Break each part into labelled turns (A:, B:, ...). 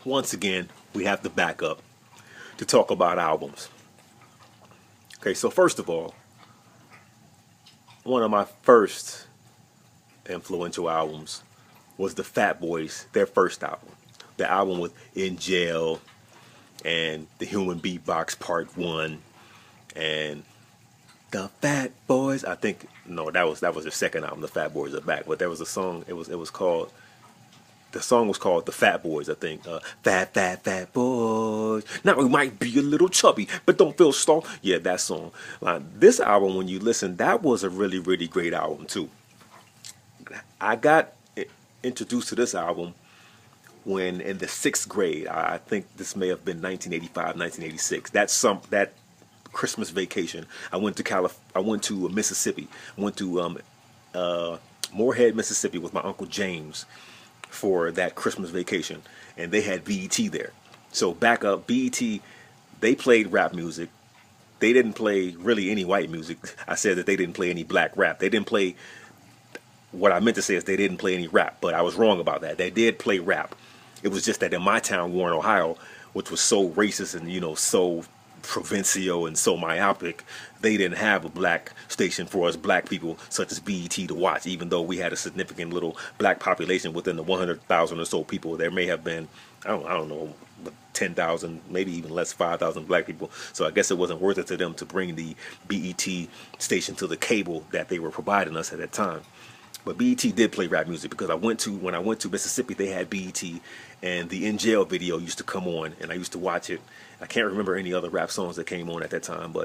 A: once again, we have to back up to talk about albums. Okay, so first of all, one of my first influential albums was the Fat Boys, their first album. The album with In Jail and The Human Beatbox Part 1 and The Fat Boys. I think no, that was their second album, The Fat Boys Are Back. But there was a song, it was called, the song was called The Fat Boys, I think. Fat boys. Now we might be a little chubby, but don't feel stall. Yeah, that song. This album, when you listen, that was a really, really great album too. I got introduced to this album when in the 6th grade. I think this may have been 1985, 1986. That Christmas vacation. I went to Mississippi. I went to Morehead, Mississippi with my Uncle James for that Christmas vacation, and they had BET there. So back up, BET, they played rap music. They didn't play really any white music. I said that they didn't play any black rap. They didn't play, what I meant to say is they didn't play any rap, but I was wrong about that. They did play rap. It was just that in my town, Warren, Ohio, which was so racist and, so provincial and so myopic, they didn't have a black station for us black people such as BET to watch. Even though we had a significant little black population within the 100,000 or so people, there may have been, I don't know, 10,000, maybe even less, 5,000 black people. So I guess it wasn't worth it to them to bring the BET station to the cable that they were providing us at that time. But BET did play rap music because when I went to Mississippi, they had BET, and the In Jail video used to come on, and I used to watch it. I can't remember any other rap songs that came on at that time,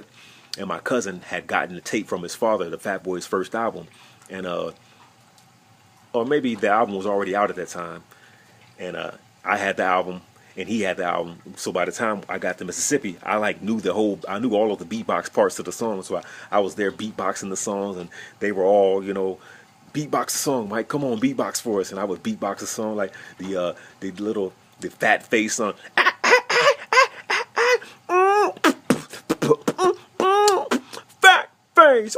A: and my cousin had gotten the tape from his father, the Fat Boys' first album, and or maybe the album was already out at that time, and I had the album and he had the album. So by the time I got to Mississippi, I knew all of the beatbox parts of the song. So I was there beatboxing the songs, and they were all, beatbox the song, Mike, come on, beatbox for us. And I would beatbox the song like the fat face song. Fat face.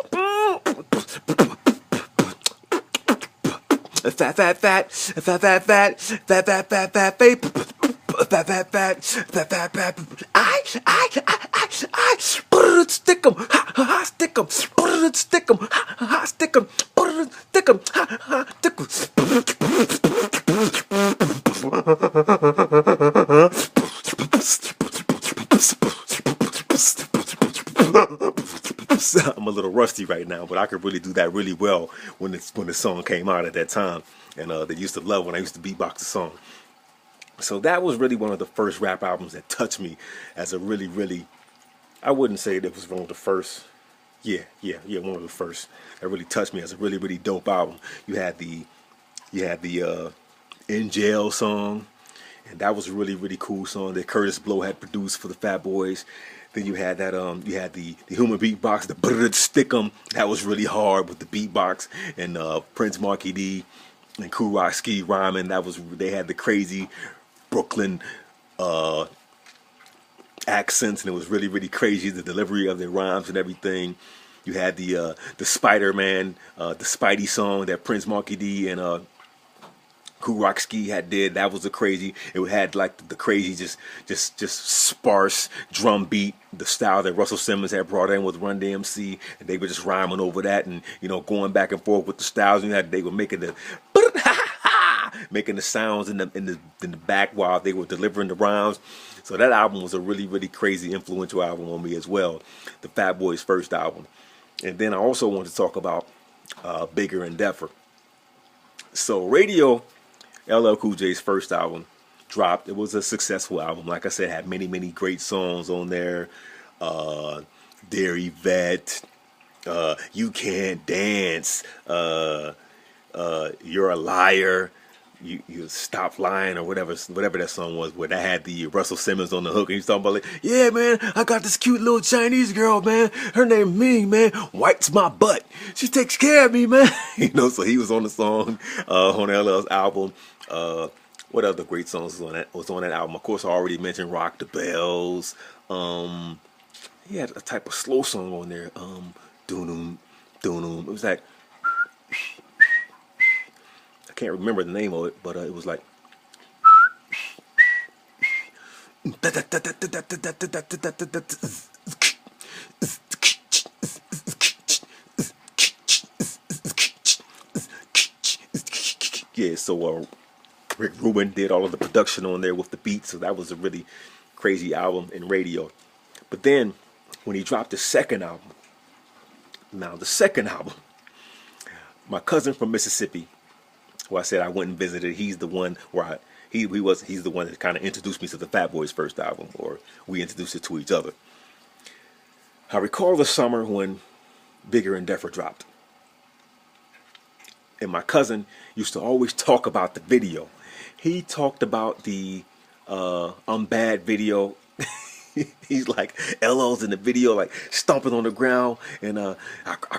A: Stick 'em, stick 'em, stick 'em, stick 'em, stick 'em, stick 'em. I'm a little rusty right now, but I could really do that really well when the song came out at that time, and they used to love when I used to beatbox the song. So that was really one of the first rap albums that touched me as a really, really, I wouldn't say that was one of the first. Yeah, one of the first that really touched me as a really, really dope album. You had the In Jail song, and that was a really, really cool song that Curtis Blow had produced for the Fat Boys. Then you had that you had the Human Beatbox, the stick 'em. That was really hard with the beatbox, and Prince Marky D and Kool Rock Ski rhyming. They had the crazy Brooklyn accents, and it was really, really crazy, the delivery of their rhymes and everything. You had the Spider-Man, the Spidey song that Prince Marky D and Kool Rock Ski did. That was the crazy. It had the crazy, just sparse drum beat, the style that Russell Simmons had brought in with Run DMC, and they were just rhyming over that and going back and forth with the styles. And they were making the making the sounds in the back while they were delivering the rhymes. So that album was a really, really crazy, influential album on me as well. The Fat Boys' first album. And then I also want to talk about Bigger and Deffer. So Radio, LLCOOLJ's first album, dropped. It was a successful album. Like I said, had many, many great songs on there. Dairy Vet, You Can't Dance, You're a Liar, you Stop Lying, or whatever that song was, where that had the Russell Simmons on the hook, and he's talking about yeah, man, I got this cute little Chinese girl, man. Her name Ming, man. Wipes my butt. She takes care of me, man. So he was on the song on LL's album. What other great songs was on that album? Of course, I already mentioned Rock the Bells. He had a type of slow song on there. Doom. It was like, I can't remember the name of it, but it was like, Yeah, so Rick Rubin did all of the production on there with the beats, so that was a really crazy album in radio. But then when he dropped his second album, now the second album, my cousin from Mississippi, who I said I went and visited, he's the one where he's the one that kind of introduced me to the Fat Boys' first album, or we introduced it to each other. I recall the summer when Bigger and Deffer dropped. And my cousin used to always talk about the video. He talked about the I'm Bad video. He's like, LL's in the video, like stomping on the ground, and I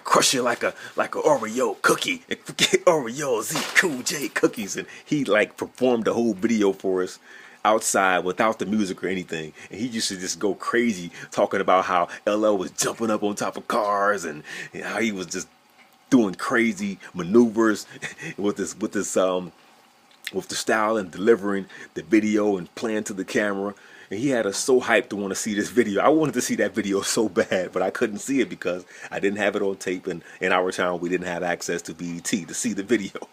A: crush you like a Oreo cookie, and forget Oreos, eat Cool J cookies, and he like performed the whole video for us outside without the music or anything, and he used to just go crazy talking about how LL was jumping up on top of cars, and how he was just doing crazy maneuvers with the style and delivering the video and playing to the camera. And he had us so hyped to want to see this video. I wanted to see that video so bad, but I couldn't see it because I didn't have it on tape, and in our town we didn't have access to BET to see the video.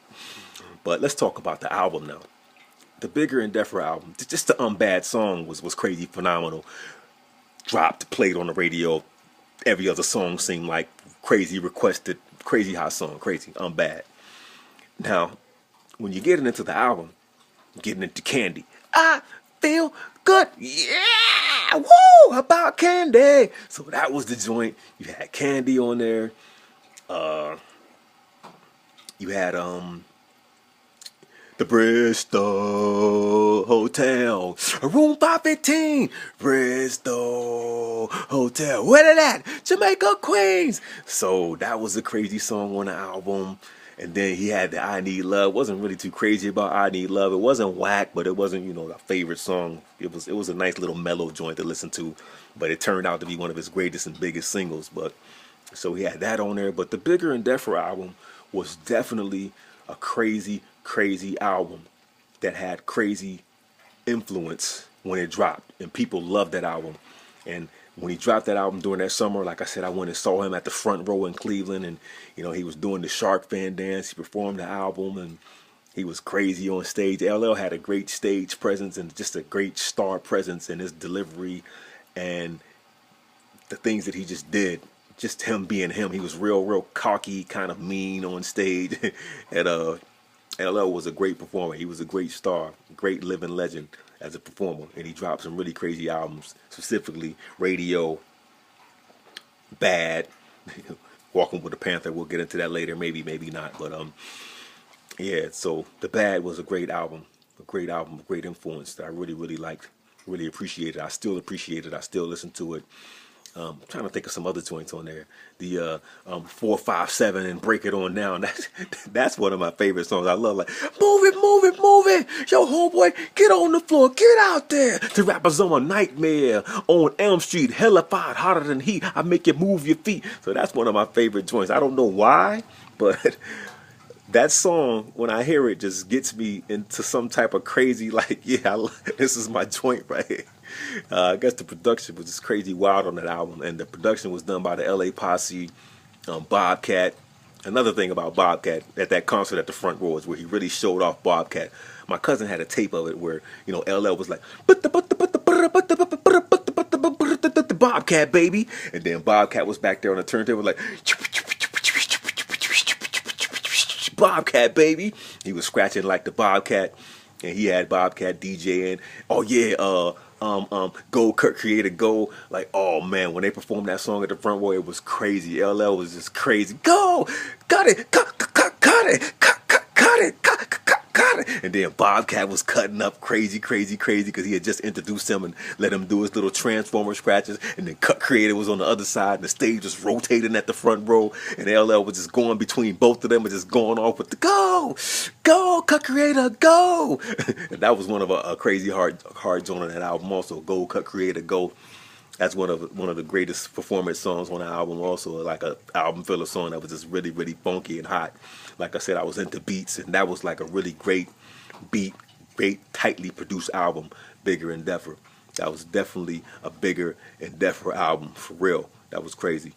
A: But let's talk about the album now. The Bigger and Deffer album, just the Bad song was crazy, phenomenal. Dropped, played on the radio. Every other song seemed like crazy requested, crazy hot song, crazy, Bad. Now, when you're getting into the album, getting into Candy, I feel good, yeah, woo, about Candy. So that was the joint. You had Candy on there. You had the Bristol Hotel, room 515, Bristol Hotel. Where it at? Jamaica, Queens. So that was a crazy song on the album. And then he had the I Need Love. Wasn't really too crazy about I Need Love. It wasn't whack, but it wasn't, a favorite song. It was a nice little mellow joint to listen to, but it turned out to be one of his greatest and biggest singles. But so he had that on there. But the Bigger and Deffer album was definitely a crazy, crazy album that had crazy influence when it dropped, and people loved that album. And when he dropped that album during that summer, like I said, I went and saw him at the front row in Cleveland, and he was doing the shark fan dance. He performed the album, and he was crazy on stage. LL had a great stage presence and just a great star presence in his delivery and the things that he just did. Just him being him. He was real cocky, kind of mean on stage. And LL was a great performer. He was a great star, great living legend as a performer, and he dropped some really crazy albums, specifically Radio, Bad, Walking with a Panther. We'll get into that later, maybe not, but yeah. So the Bad was a great album, a great influence that I really liked, really appreciated. I still appreciate it. I still listen to it. I'm trying to think of some other joints on there. The 457 and Break It On Down. That's one of my favorite songs. I love, like, move it. Yo, homeboy, get on the floor, get out there. The Rappers on Nightmare, on Elm Street, Hellified, Hotter Than Heat. I Make You Move Your Feet. So that's one of my favorite joints. I don't know why, but that song, when I hear it, just gets me into some type of crazy, like, yeah, this is my joint right here. I guess the production was just crazy wild on that album, and the production was done by the LA Posse, Bobcat. Another thing about Bobcat at that concert at the front row is where he really showed off Bobcat. My cousin had a tape of it where LL was like, Bobcat baby, and then Bobcat was back there on the turntable like, Bobcat baby. He was scratching like the Bobcat, and he had Bobcat DJing. Oh yeah, Go Creator Go. Like, oh man, when they performed that song at the front row, it was crazy. LL was just crazy. Go, got it, cut it. And then Bobcat was cutting up crazy because he had just introduced him and let him do his little Transformer scratches. And then Cut Creator was on the other side, and the stage was rotating at the front row, and LL was just going between both of them and just going off with the go, Cut Creator, go. And that was one of a crazy hard joint on that album also. Go, Cut Creator, go. That's one of the greatest performance songs on the album. Also, like a album filler song that was just really funky and hot. Like I said, I was into beats, and that was like a really great beat, great tightly produced album, Bigger and Deffer. That was definitely a bigger and deeper album, for real. That was crazy.